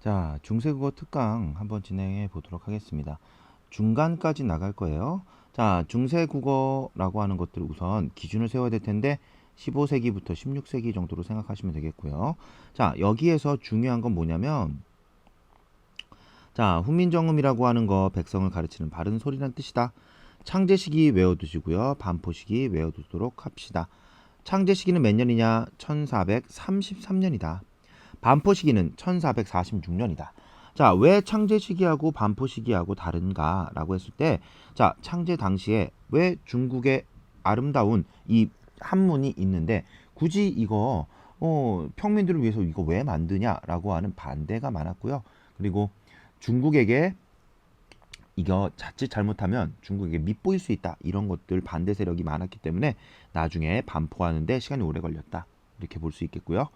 자, 중세국어 특강 한번 진행해 보도록 하겠습니다. 중간까지 나갈 거예요. 자, 중세국어라고 하는 것들 우선 기준을 세워야 될 텐데 15세기부터 16세기 정도로 생각하시면 되겠고요. 자, 여기에서 중요한 건 뭐냐면 자, 훈민정음이라고 하는 거 백성을 가르치는 바른 소리란 뜻이다. 창제 시기 외워두시고요. 반포시기 외워두도록 합시다. 창제 시기는 몇 년이냐? 1433년이다. 반포 시기는 1446년이다. 자, 왜 창제 시기하고 반포 시기하고 다른가? 라고 했을 때, 자, 창제 당시에 왜 중국의 아름다운 이 한문이 있는데, 굳이 이거, 평민들을 위해서 이거 왜 만드냐? 라고 하는 반대가 많았고요. 그리고 중국에게 이거 자칫 잘못하면 중국에게 밉보일 수 있다. 이런 것들 반대 세력이 많았기 때문에 나중에 반포하는데 시간이 오래 걸렸다. 이렇게 볼 수 있겠고요.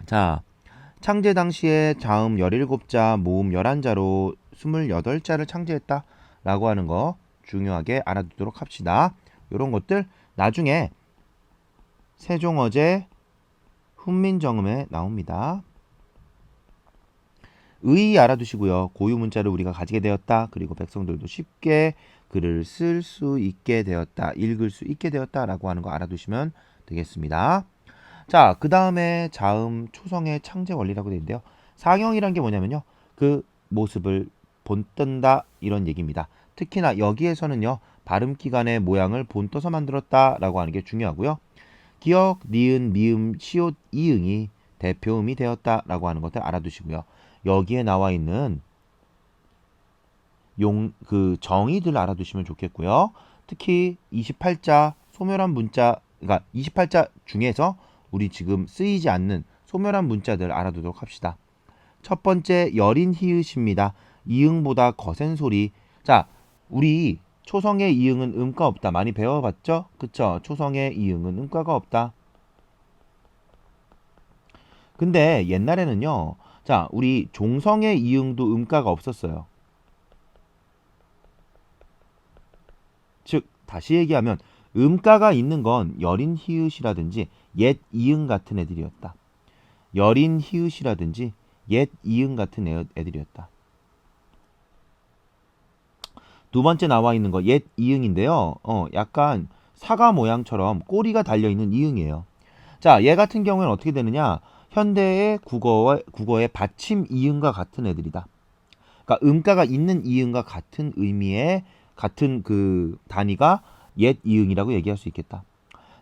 자, 창제 당시에 자음 17자, 모음 11자로 28자를 창제했다 라고 하는 거 중요하게 알아두도록 합시다. 이런 것들 나중에 세종어제 훈민정음에 나옵니다. 의 알아두시고요. 고유 문자를 우리가 가지게 되었다. 그리고 백성들도 쉽게 글을 쓸 수 있게 되었다. 읽을 수 있게 되었다 라고 하는 거 알아두시면 되겠습니다. 자, 그 다음에 자음 초성의 창제 원리라고 되어 있는데요. 상형이란 게 뭐냐면요. 그 모습을 본뜬다 이런 얘기입니다. 특히나 여기에서는요. 발음 기간의 모양을 본떠서 만들었다라고 하는 게 중요하고요. 기역, 니은, 미음, 시옷, 이응이 대표음이 되었다라고 하는 것들 알아두시고요. 여기에 나와 있는 그 정의들 알아두시면 좋겠고요. 특히 28자 소멸한 문자, 그러니까 28자 중에서 우리 지금 쓰이지 않는 소멸한 문자들 알아두도록 합시다. 첫 번째 여린 히읗입니다. 이응보다 거센 소리. 자, 우리 초성의 이응은 음가 없다. 많이 배워봤죠? 그쵸? 초성의 이응은 음가가 없다. 근데 옛날에는요. 자, 우리 종성의 이응도 음가가 없었어요. 즉, 다시 얘기하면 음가가 있는 건 여린 히읗이라든지 옛 이응 같은 애들이었다. 여린 히읗이라든지 옛 이응 같은 애들이었다. 두 번째 나와 있는 거 옛 이응인데요. 약간 사과 모양처럼 꼬리가 달려있는 이응이에요. 자, 얘 같은 경우에는 어떻게 되느냐? 현대의 국어의 받침 이응과 같은 애들이다. 그러니까 음가가 있는 이응과 같은 의미의 같은 그 단위가 옛 이응이라고 얘기할 수 있겠다.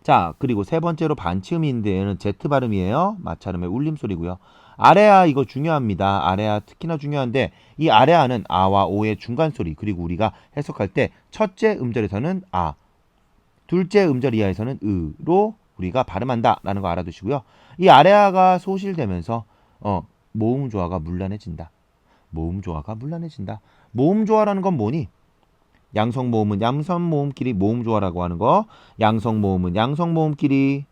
자, 그리고 세 번째로 반치음인데 얘는 Z 발음이에요. 마찰음의 울림소리고요. 아래아 이거 중요합니다. 아래아 특히나 중요한데 이 아래아는 아와 오의 중간 소리 그리고 우리가 해석할 때 첫째 음절에서는 아, 둘째 음절 이하에서는 으로 우리가 발음한다라는 거 알아두시고요. 이 아래아가 소실되면서 모음 조화가 문란해진다. 모음 조화가 문란해진다. 모음 조화라는 건 뭐니? 양성 모음은 양성 모음끼리 모음 조화라고 하는 거. 양성 모음은 양성 모음끼리,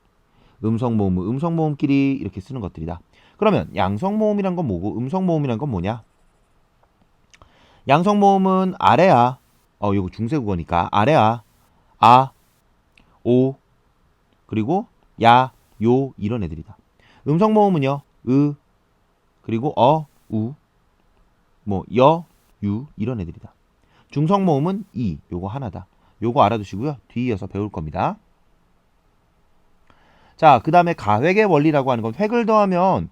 음성 모음은 음성 모음끼리 이렇게 쓰는 것들이다. 그러면 양성 모음이란 건 뭐고 음성 모음이란 건 뭐냐? 양성 모음은 아래아. 이거 중세국어니까 아래아, 아, 오, 그리고 야, 요 이런 애들이다. 음성 모음은요. 으, 그리고 우, 뭐 여, 유 이런 애들이다. 중성 모음은 이, 요거 하나다. 요거 알아두시고요. 뒤이어서 배울 겁니다. 자, 그 다음에 가획의 원리라고 하는 건 획을 더하면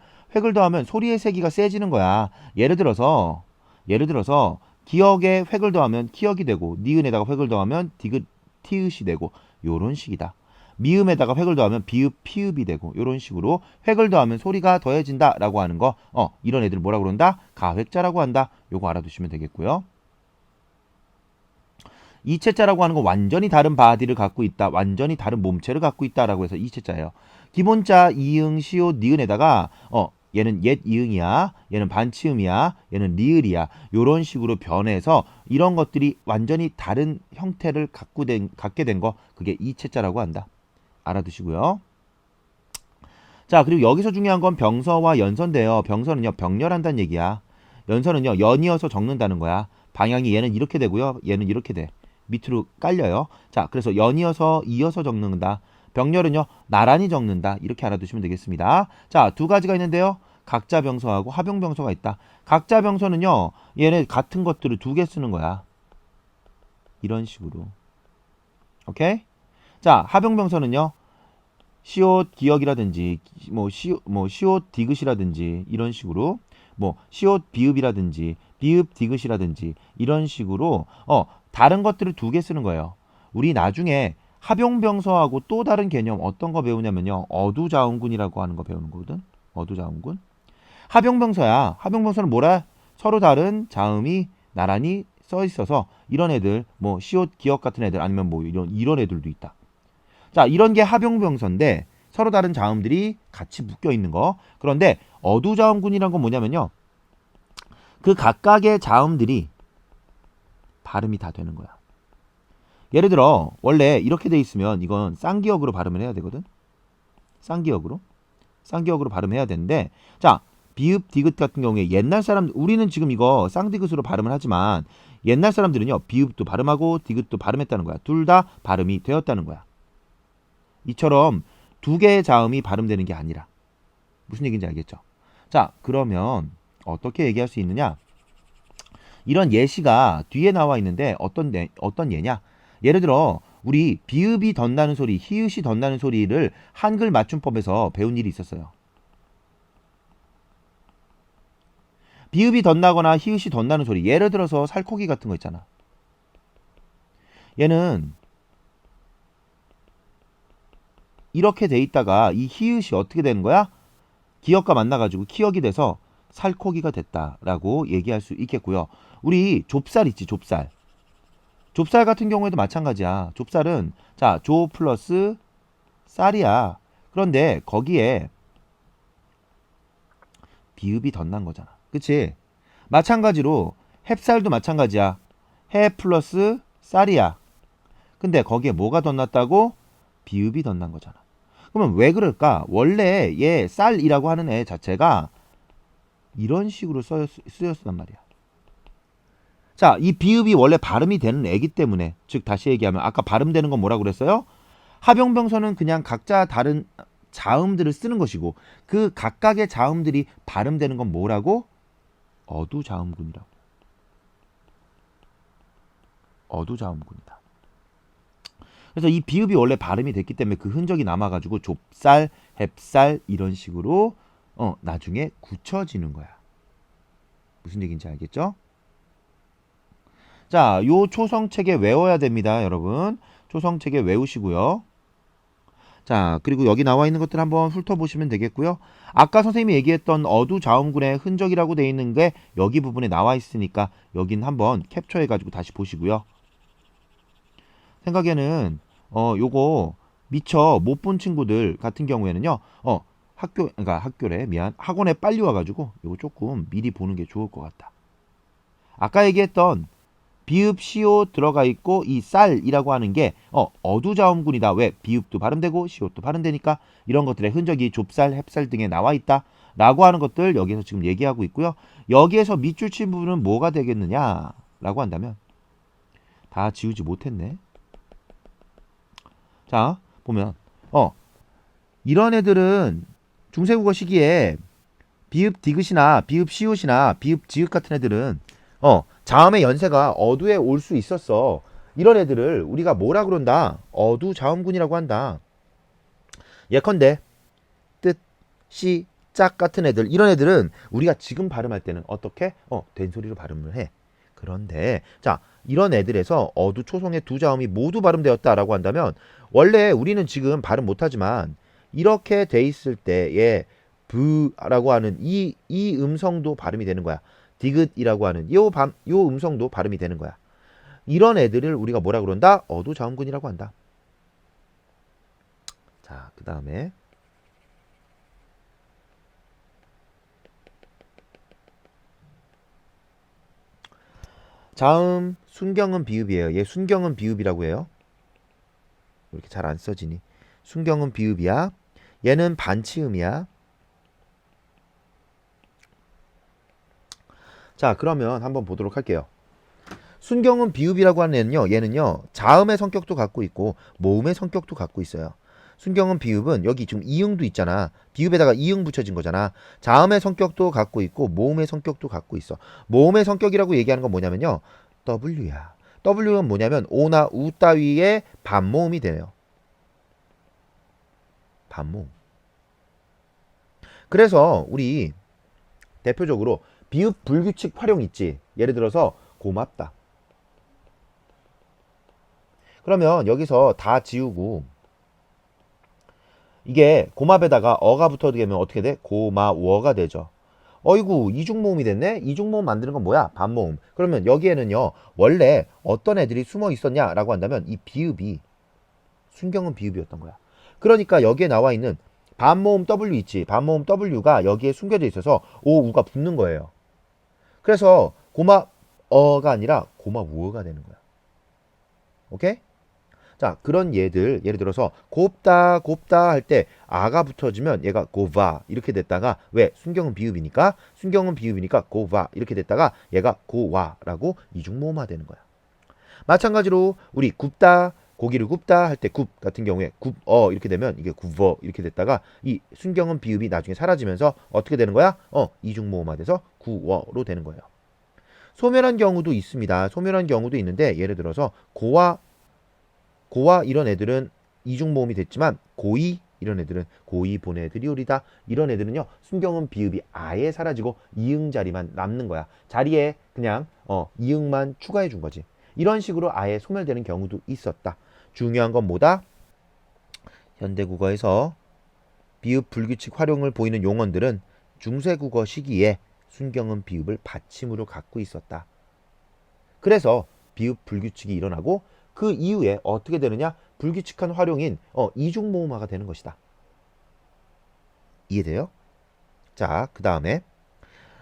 소리의 세기가 세지는 거야. 예를 들어서 기역에 획을 더하면 기역이 되고 니은에다가 획을 더하면 디귿 티읕이 되고 요런 식이다. 미음에다가 획을 더하면 비읍 피읍이 되고 요런 식으로 획을 더하면 소리가 더해진다라고 하는 거 이런 애들 뭐라고 그런다? 가획자라고 한다. 요거 알아두시면 되겠고요. 이체자라고 하는 건 완전히 다른 바디를 갖고 있다. 완전히 다른 몸체를 갖고 있다라고 해서 이체자예요. 기본자 이응, 시옷, 니은에다가 얘는 옛 이응이야. 얘는 반치음이야. 얘는 리을이야. 요런 식으로 변해서 이런 것들이 완전히 다른 형태를 갖게 된 거 그게 이체자라고 한다. 알아두시고요. 자, 그리고 여기서 중요한 건 병서와 연서인데요. 병서는요. 병렬한다는 얘기야. 연서는요. 연이어서 적는다는 거야. 방향이 얘는 이렇게 되고요. 얘는 이렇게 돼. 밑으로 깔려요. 자, 그래서 연이어서 이어서 적는다. 병렬은요. 나란히 적는다. 이렇게 알아두시면 되겠습니다. 자, 두 가지가 있는데요. 각자 병서하고 합용 병서가 있다. 각자 병서는요, 얘네 같은 것들을 두 개 쓰는 거야. 이런 식으로. 오케이? 자, 합용 병서는요, 시옷 기억이라든지, 시옷 디귿이라든지, 이런 식으로, 시옷 비읍이라든지, 비읍 디귿이라든지, 이런 식으로, 다른 것들을 두 개 쓰는 거예요. 우리 나중에 합용병서하고 또 다른 개념 어떤 거 배우냐면요. 어두자음군이라고 하는 거 배우는 거거든. 어두자음군. 합용병서야. 합용병서는 뭐라? 서로 다른 자음이 나란히 써 있어서 이런 애들, 시옷 기억 같은 애들 아니면 이런 애들도 있다. 자, 이런 게 합용병서인데 서로 다른 자음들이 같이 묶여 있는 거. 그런데 어두자음군이란 건 뭐냐면요. 그 각각의 자음들이 발음이 다 되는 거야. 예를 들어 원래 이렇게 돼 있으면 이건 쌍기역으로 발음을 해야 되거든. 쌍기역으로 발음해야 되는데, 자, 비읍 디귿 같은 경우에 옛날 사람, 우리는 지금 이거 쌍디귿으로 발음을 하지만 옛날 사람들은요 비읍도 발음하고 디귿도 발음했다는 거야. 둘 다 발음이 되었다는 거야. 이처럼 두 개의 자음이 발음되는 게 아니라. 무슨 얘기인지 알겠죠? 자, 그러면 어떻게 얘기할 수 있느냐? 이런 예시가 뒤에 나와 있는데 어떤 예냐? 예를 들어 우리 비읍이 덧나는 소리, 히읗이 덧나는 소리를 한글 맞춤법에서 배운 일이 있었어요. 비읍이 덧나거나 히읗이 덧나는 소리, 예를 들어서 살코기 같은 거 있잖아. 얘는 이렇게 돼 있다가 이 히읗이 어떻게 되는 거야? 기역과 만나가지고 키역이 돼서 살코기가 됐다라고 얘기할 수 있겠고요. 우리 좁쌀 있지, 좁쌀. 좁쌀 같은 경우에도 마찬가지야. 좁쌀은 자, 조 플러스 쌀이야. 그런데 거기에 비읍이 덧난 거잖아. 그치? 마찬가지로 햅쌀도 마찬가지야. 해 플러스 쌀이야. 근데 거기에 뭐가 덧났다고? 비읍이 덧난 거잖아. 그러면 왜 그럴까? 원래 얘 쌀이라고 하는 애 자체가 이런 식으로 쓰였단 말이야. 자, 이 비읍이 원래 발음이 되는 애기 때문에, 즉 다시 얘기하면 아까 발음되는 건 뭐라고 그랬어요? 합용병서는 그냥 각자 다른 자음들을 쓰는 것이고 그 각각의 자음들이 발음되는 건 뭐라고? 어두자음군이라고. 어두자음군이다. 그래서 이 비읍이 원래 발음이 됐기 때문에 그 흔적이 남아가지고 좁쌀, 햅쌀 이런 식으로 나중에 굳혀지는 거야. 무슨 얘기인지 알겠죠? 자, 요 초성체계 외워야 됩니다, 여러분. 초성체계 외우시고요. 자, 그리고 여기 나와 있는 것들 한번 훑어보시면 되겠고요. 아까 선생님이 얘기했던 어두자음군의 흔적이라고 되어 있는 게 여기 부분에 나와 있으니까 여긴 한번 캡처해가지고 다시 보시고요. 생각에는 요거 미처 못 본 친구들 같은 경우에는요, 학원에 빨리 와가지고 요거 조금 미리 보는 게 좋을 것 같다. 아까 얘기했던 비읍 시옷 들어가 있고 이 쌀이라고 하는 게 어두자음군이다. 왜? 비읍도 발음되고 시옷도 발음되니까 이런 것들의 흔적이 좁쌀, 햅쌀 등에 나와 있다 라고 하는 것들 여기에서 지금 얘기하고 있고요. 여기에서 밑줄 친 부분은 뭐가 되겠느냐 라고 한다면 다 지우지 못했네. 자, 보면 이런 애들은 중세국어 시기에 비읍 디귿이나 비읍 시옷이나 비읍 지읒 같은 애들은 자음의 연세가 어두에 올 수 있었어. 이런 애들을 우리가 뭐라 그런다? 어두자음군이라고 한다. 예컨대 뜻, 시, 짝 같은 애들, 이런 애들은 우리가 지금 발음할 때는 어떻게? 된소리로 발음을 해. 그런데 자, 이런 애들에서 어두 초성의 두 자음이 모두 발음되었다라고 한다면 원래 우리는 지금 발음 못하지만 이렇게 돼 있을 때에 브라고 하는 이 음성도 발음이 되는 거야. 디귿이라고 하는 요 음성도 발음이 되는 거야. 이런 애들을 우리가 뭐라 그런다? 어두자음군이라고 한다. 자, 그 다음에 자음 순경은 비읍이에요. 얘 순경은 비읍이라고 해요. 이렇게 잘 안 써지니. 순경은 비읍이야. 얘는 반치음이야. 자, 그러면 한번 보도록 할게요. 순경은 비읍이라고 하는 얘는요 자음의 성격도 갖고 있고 모음의 성격도 갖고 있어요. 순경은 비읍은 여기 지금 이응도 있잖아. 비읍에다가 이응 붙여진 거잖아. 자음의 성격도 갖고 있고 모음의 성격도 갖고 있어. 모음의 성격이라고 얘기하는 건 뭐냐면요. W야. W는 뭐냐면 오나 우 따위의 반모음이 되네요. 반모음. 그래서 우리 대표적으로 비읍 불규칙 활용 있지. 예를 들어서 고맙다. 그러면 여기서 다 지우고 이게 고맙에다가 어가 붙어도 되면 어떻게 돼? 고마워가 되죠. 어이구 이중모음이 됐네? 이중모음 만드는 건 뭐야? 반모음. 그러면 여기에는요 원래 어떤 애들이 숨어 있었냐라고 한다면 이 비읍이 순경은 비읍이었던 거야. 그러니까 여기에 나와 있는 반모음 W 있지. 반모음 W가 여기에 숨겨져 있어서 오, 우가 붙는 거예요. 그래서 고마어가 아니라 고마우어가 되는 거야. 오케이? 자, 그런 예들, 예를 들어서 곱다, 곱다 할 때 아가 붙어지면 얘가 고바 이렇게 됐다가 왜? 순경은 비읍이니까 순경은 비읍이니까 고바 이렇게 됐다가 얘가 고와라고 이중모음화 되는 거야. 마찬가지로 우리 굽다, 고기를 굽다 할 때 굽 같은 경우에 굽어 이렇게 되면 이게 굽어 이렇게 됐다가 이 순경은 비읍이 나중에 사라지면서 어떻게 되는 거야? 이중모음화 돼서 구어로 되는 거예요. 소멸한 경우도 있습니다. 소멸한 경우도 있는데 예를 들어서 고와 이런 애들은 이중모음이 됐지만 고이 이런 애들은 고이 보내드리오리다 이런 애들은요 순경은 비읍이 아예 사라지고 이응 자리만 남는 거야. 자리에 그냥 이응만 추가해 준 거지. 이런 식으로 아예 소멸되는 경우도 있었다. 중요한 건 뭐다? 현대국어에서 비읍 불규칙 활용을 보이는 용언들은 중세국어 시기에 순경은 비읍을 받침으로 갖고 있었다. 그래서 비읍 불규칙이 일어나고 그 이후에 어떻게 되느냐? 불규칙한 활용인 이중모음화가 되는 것이다. 이해돼요? 자, 그 다음에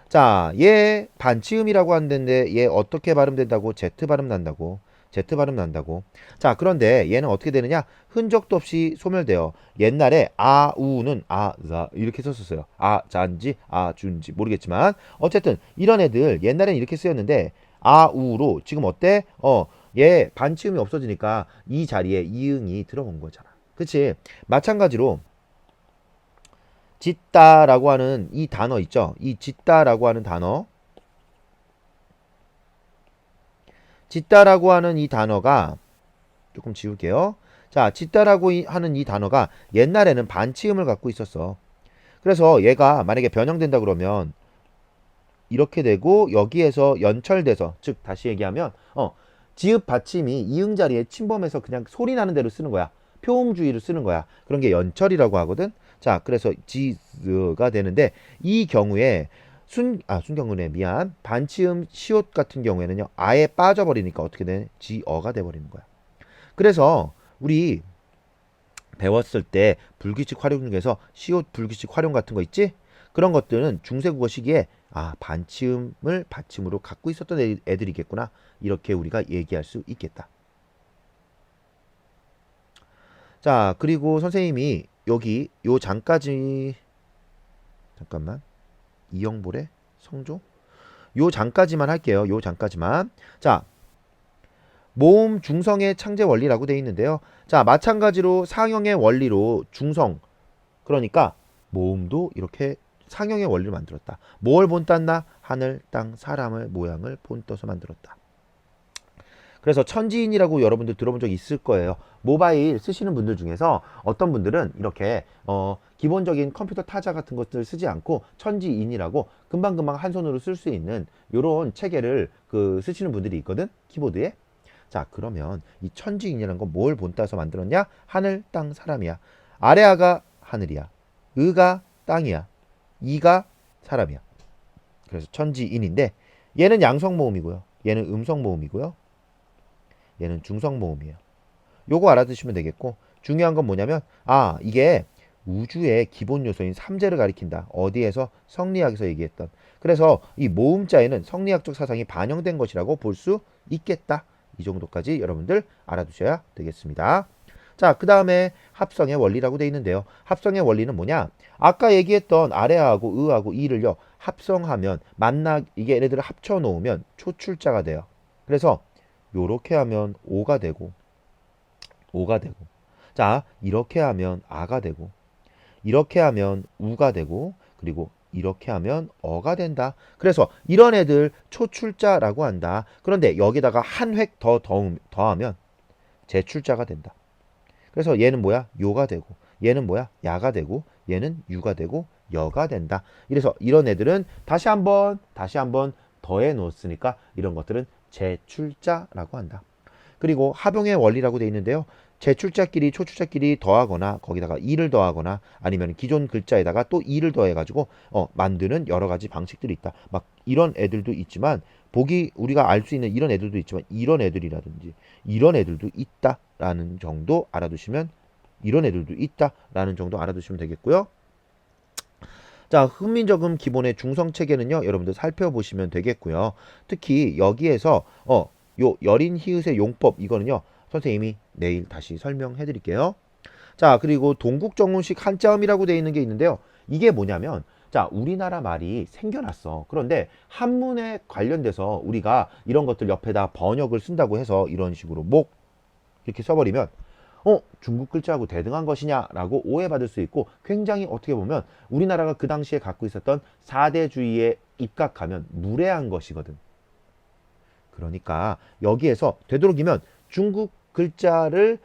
자, 얘 반치음이라고 하는데 얘 어떻게 발음된다고? Z 발음 난다고. Z 발음 난다고. 자, 그런데 얘는 어떻게 되느냐? 흔적도 없이 소멸되어. 옛날에 아우는 아자 이렇게 썼었어요. 아자인지 아준지 모르겠지만 어쨌든 이런 애들 옛날엔 이렇게 쓰였는데 아우로 지금 어때? 얘 반치음이 없어지니까 이 자리에 이응이 들어온 거잖아. 그치? 마찬가지로 짓다라고 하는 이 단어 있죠? 이 짓다라고 하는 단어. 짓다라고 하는 이 단어가 조금 지울게요. 자, 짓다라고 하는 이 단어가 옛날에는 반치음을 갖고 있었어. 그래서 얘가 만약에 변형된다 그러면 이렇게 되고 여기에서 연철돼서 즉 다시 얘기하면 지읒 받침이 이응 자리에 침범해서 그냥 소리 나는 대로 쓰는 거야. 표음주의로 쓰는 거야. 그런 게 연철이라고 하거든. 자, 그래서 지가 되는데 이 경우에 순경은에 미안. 반치음 시옷 같은 경우에는요. 아예 빠져버리니까 어떻게 돼? 지어가 돼버리는 거야. 그래서 우리 배웠을 때 불규칙 활용 중에서 시옷 불규칙 활용 같은 거 있지? 그런 것들은 중세국어 시기에 반치음을 받침으로 갖고 있었던 애들이겠구나. 이렇게 우리가 얘기할 수 있겠다. 자, 그리고 선생님이 여기 요 장까지 잠깐만. 이영볼의 성조? 요 장까지만 할게요. 요 장까지만. 자, 모음 중성의 창제 원리라고 되어 있는데요. 자, 마찬가지로 상형의 원리로 중성 그러니까 모음도 이렇게 상형의 원리를 만들었다. 뭘 본땄나? 하늘, 땅, 사람을 모양을 본떠서 만들었다. 그래서 천지인이라고 여러분들 들어본 적 있을 거예요. 모바일 쓰시는 분들 중에서 어떤 분들은 이렇게 기본적인 컴퓨터 타자 같은 것들 쓰지 않고 천지인이라고 금방금방 한 손으로 쓸 수 있는 이런 체계를 쓰시는 분들이 있거든. 키보드에. 자, 그러면 이 천지인이라는 건 뭘 본따서 만들었냐? 하늘, 땅, 사람이야. 아래아가 하늘이야. 의가 땅이야. 이가 사람이야. 그래서 천지인인데 얘는 양성 모음이고요. 얘는 음성 모음이고요. 얘는 중성 모음이에요. 요거 알아두시면 되겠고 중요한 건 뭐냐면 이게 우주의 기본 요소인 삼재를 가리킨다. 어디에서? 성리학에서 얘기했던. 그래서 이 모음자에는 성리학적 사상이 반영된 것이라고 볼 수 있겠다. 이 정도까지 여러분들 알아두셔야 되겠습니다. 자, 그 다음에 합성의 원리라고 되어 있는데요. 합성의 원리는 뭐냐? 아까 얘기했던 아래하고 의하고 이를요. 합성하면 이게 얘네들을 합쳐 놓으면 초출자가 돼요. 그래서 요렇게 하면 오가 되고 자, 이렇게 하면 아가 되고, 이렇게 하면 우가 되고, 그리고 이렇게 하면 어가 된다. 그래서 이런 애들 초출자라고 한다. 그런데 여기다가 한 획 더하면 제출자가 된다. 그래서 얘는 뭐야? 요가 되고, 얘는 뭐야? 야가 되고, 얘는 유가 되고, 여가 된다. 이래서 이런 애들은 다시 한번 더해 놓았으니까 이런 것들은 제출자라고 한다. 그리고 합용의 원리라고 되어 있는데요. 제출자끼리 초출자끼리 더하거나 거기다가 이를 더하거나 아니면 기존 글자에다가 또 이를 더해가지고 만드는 여러 가지 방식들이 있다. 막 이런 애들도 있지만 보기 우리가 알 수 있는 이런 애들도 있지만 이런 애들이라든지 이런 애들도 있다라는 정도 알아두시면 이런 애들도 있다라는 정도 알아두시면 되겠고요. 자, 훈민정음 기본의 중성체계는요, 여러분들 살펴보시면 되겠고요. 특히 여기에서 요 여린 히읗의 용법 이거는요, 선생님이 내일 다시 설명해 드릴게요. 자, 그리고 동국정운식 한자음이라고 되어 있는 게 있는데요. 이게 뭐냐면 자, 우리나라 말이 생겨났어. 그런데 한문에 관련돼서 우리가 이런 것들 옆에다 번역을 쓴다고 해서 이런 식으로 목 이렇게 써버리면 중국 글자하고 대등한 것이냐라고 오해받을 수 있고 굉장히 어떻게 보면 우리나라가 그 당시에 갖고 있었던 사대주의에 입각하면 무례한 것이거든. 그러니까 여기에서 되도록이면 중국 글자를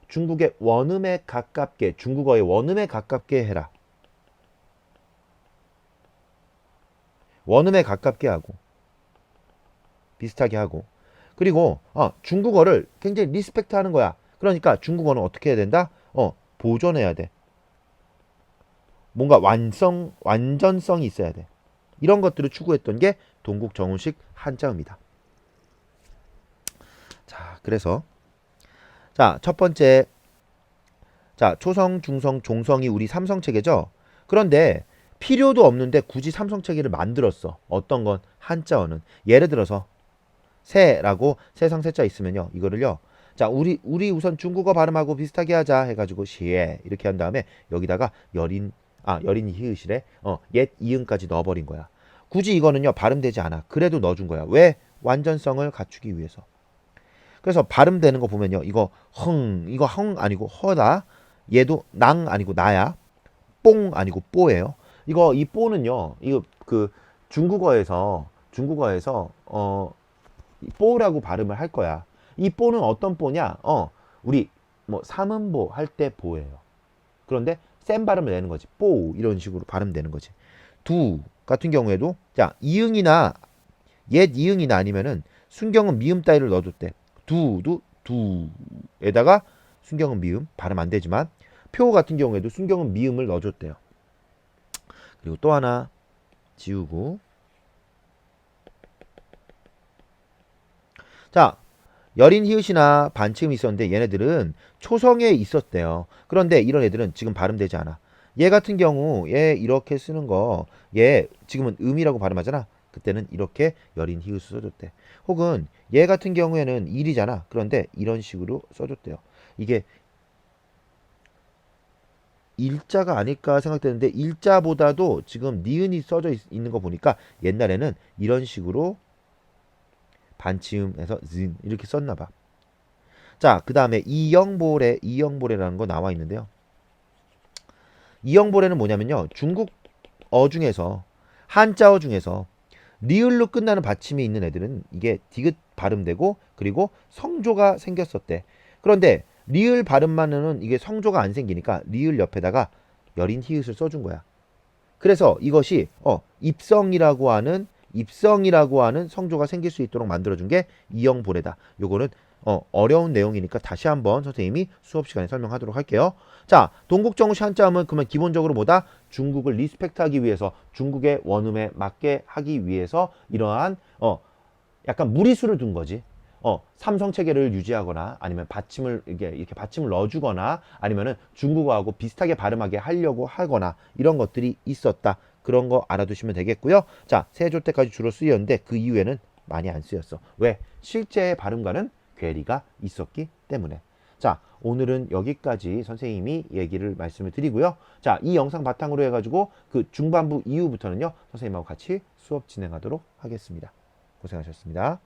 중국의 원음에 가깝게 중국어의 원음에 가깝게 해라. 원음에 가깝게 하고 비슷하게 하고 그리고 중국어를 굉장히 리스펙트 하는 거야. 그러니까 중국어는 어떻게 해야 된다? 보존해야 돼. 뭔가 완전성이 있어야 돼. 이런 것들을 추구했던 게 동국정운식 한자음이다. 자, 그래서 자, 첫 번째 자, 초성, 중성, 종성이 우리 삼성체계죠. 그런데 필요도 없는데 굳이 삼성체계를 만들었어. 어떤 건 한자어는 예를 들어서 새라고 세상 새자 있으면요. 이거를요. 자, 우리 우선 중국어 발음하고 비슷하게 하자 해가지고 시에 이렇게 한 다음에 여기다가 여린 히읗이래 옛 이응까지 넣어버린 거야. 굳이 이거는요 발음되지 않아. 그래도 넣어준 거야. 왜? 완전성을 갖추기 위해서. 그래서 발음되는 거 보면요. 이거 흥 아니고 허다. 얘도 낭 아니고 나야. 뽕 아니고 뽀예요. 이 뽀는요. 이거 그 중국어에서 뽀라고 발음을 할 거야. 이 뽀는 어떤 뽀냐? 우리 뭐 삼음보 할 때 보예요. 그런데 센 발음을 내는 거지. 뽀 이런 식으로 발음되는 거지. 두 같은 경우에도 자 이응이나 옛 이응이나 아니면은 순경은 미음 따위를 넣어줬대. 두도 두에다가 순경은 미음 발음 안 되지만 표 같은 경우에도 순경은 미음을 넣어줬대요. 그리고 또 하나 지우고 자 여린 히읗이나 반치음이 있었는데 얘네들은 초성에 있었대요. 그런데 이런 애들은 지금 발음되지 않아. 얘 같은 경우 얘 이렇게 쓰는 거 얘 지금은 음이라고 발음하잖아. 그때는 이렇게 여린 히읗을 써줬대. 혹은 얘 같은 경우에는 일이잖아. 그런데 이런 식으로 써줬대요. 이게 일자가 아닐까 생각되는데 일자보다도 지금 니은이 써져 있는 거 보니까 옛날에는 이런 식으로 반치음에서 진 이렇게 썼나 봐. 자, 그 다음에 이영보레라는 거 나와 있는데요. 이영보레는 뭐냐면요. 중국어 중에서 한자어 중에서 리을로 끝나는 받침이 있는 애들은 이게 디귿 발음되고 그리고 성조가 생겼었대. 그런데 리을 발음만은 이게 성조가 안 생기니까 리을 옆에다가 여린 히읗을 써준 거야. 그래서 이것이 입성이라고 하는 성조가 생길 수 있도록 만들어준 게 이영보레다. 요거는 어려운 내용이니까 다시 한번 선생님이 수업 시간에 설명하도록 할게요. 자, 동국정운식 한자음은 그러면 기본적으로 뭐다? 중국을 리스펙트하기 위해서 중국의 원음에 맞게 하기 위해서 이러한 약간 무리수를 둔 거지. 삼성 체계를 유지하거나 아니면 받침을 이렇게 받침을 넣어주거나 아니면은 중국어하고 비슷하게 발음하게 하려고 하거나 이런 것들이 있었다. 그런 거 알아두시면 되겠고요. 자, 세조 때까지 주로 쓰였는데 그 이후에는 많이 안 쓰였어. 왜? 실제 발음과는 괴리가 있었기 때문에. 자, 오늘은 여기까지 선생님이 얘기를 말씀을 드리고요. 자, 이 영상 바탕으로 해가지고 그 중반부 이후부터는요, 선생님하고 같이 수업 진행하도록 하겠습니다. 고생하셨습니다.